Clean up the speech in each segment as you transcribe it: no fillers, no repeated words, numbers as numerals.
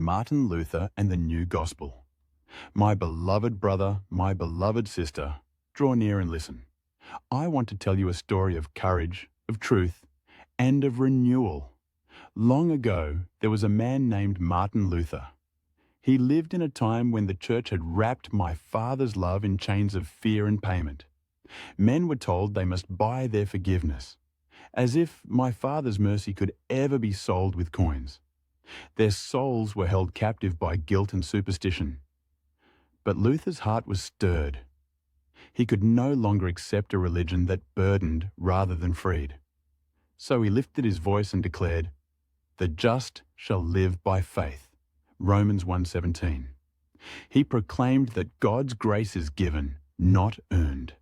Martin Luther and the New Gospel. My beloved brother, my beloved sister, draw near and listen. I want to tell you a story of courage, of truth, and of renewal. Long ago, there was a man named Martin Luther. He lived in a time when the church had wrapped my father's love in chains of fear and payment. Men were told they must buy their forgiveness, as if my father's mercy could ever be sold with coins. Their souls were held captive by guilt and superstition. But Luther's heart was stirred. He could no longer accept a religion that burdened rather than freed. So he lifted his voice and declared, "The just shall live by faith." Romans 1:17. He proclaimed that God's grace is given, not earned.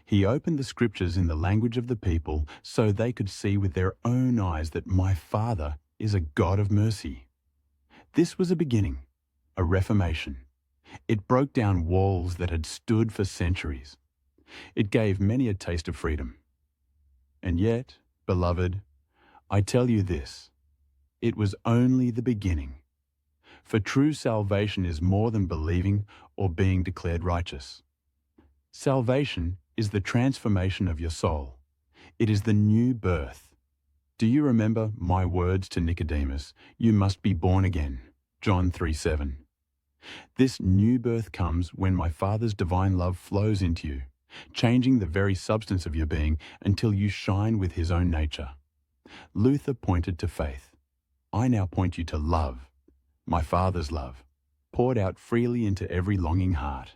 He opened the scriptures in the language of the people so they could see with their own eyes that my Father is a God of mercy. This was a beginning, a reformation. It broke down walls that had stood for centuries. It gave many a taste of freedom. And yet, beloved, I tell you this, it was only the beginning. For true salvation is more than believing or being declared righteous. Salvation is the transformation of your soul. It is the new birth. Do you remember my words to Nicodemus, "You must be born again," John 3:7. This new birth comes when my Father's divine love flows into you, changing the very substance of your being until you shine with his own nature. Luther pointed to faith. I now point you to love, my Father's love, poured out freely into every longing heart.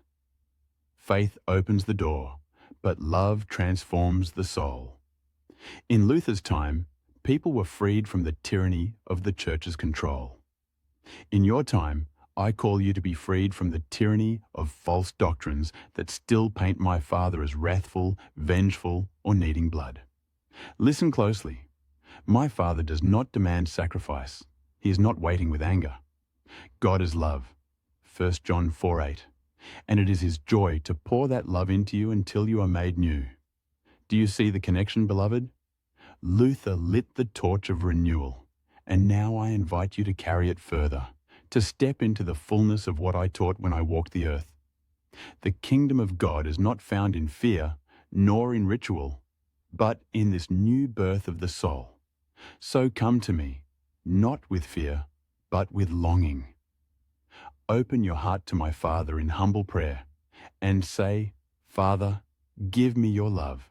Faith opens the door, but love transforms the soul. In Luther's time, people were freed from the tyranny of the church's control. In your time, I call you to be freed from the tyranny of false doctrines that still paint my Father as wrathful, vengeful, or needing blood. Listen closely. My Father does not demand sacrifice. He is not waiting with anger. God is love, 1 John 4:8, and it is his joy to pour that love into you until you are made new. Do you see the connection, beloved? Luther lit the torch of renewal, and now I invite you to carry it further, to step into the fullness of what I taught when I walked the earth. The kingdom of God is not found in fear, nor in ritual, but in this new birth of the soul. So come to me, not with fear, but with longing. Open your heart to my Father in humble prayer and say, "Father, give me your love."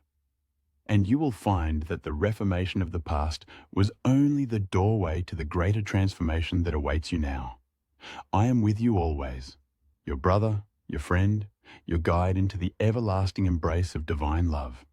And you will find that the reformation of the past was only the doorway to the greater transformation that awaits you now. I am with you always, your brother, your friend, your guide into the everlasting embrace of divine love.